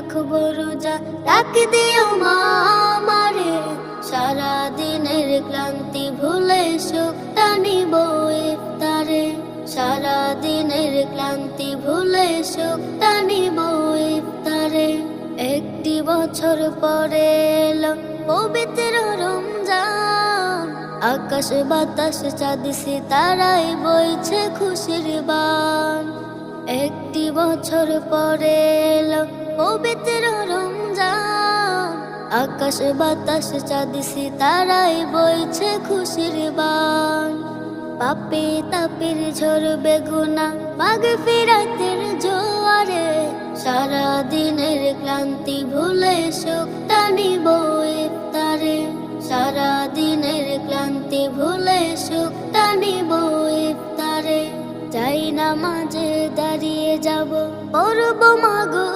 রাখবো রোজা, ডাক দিও মা আমারে, সারা দিনের ক্লান্তি ভুলে সুখটা নিব ইফতারে, সারা দিনের ক্লান্তি ভুলে সুখটা নিব ইফতারে। একটি বছর পরে এলো পবিত্র রমজান, আকাশ বাতাস চাঁদ সিতারায় বইছে খুশির বান। একটি বছর পরে এলো পবিত্র রমজান, আকাশ বাতাস চাঁদ সিতারায় বইছে খুশির বান। পাপে তাপের ঝরবে গুনাহ মাগফিরাতের জোয়ারে, সারা দিনের ক্লান্তি ভুলে সুখটা নিব ইফতারে, সারা দিনের ক্লান্তি ভুলে সুখটা নিব ইফতারে। যাই নামাজে দাঁড়িয়ে যাব, পড়ব মাগো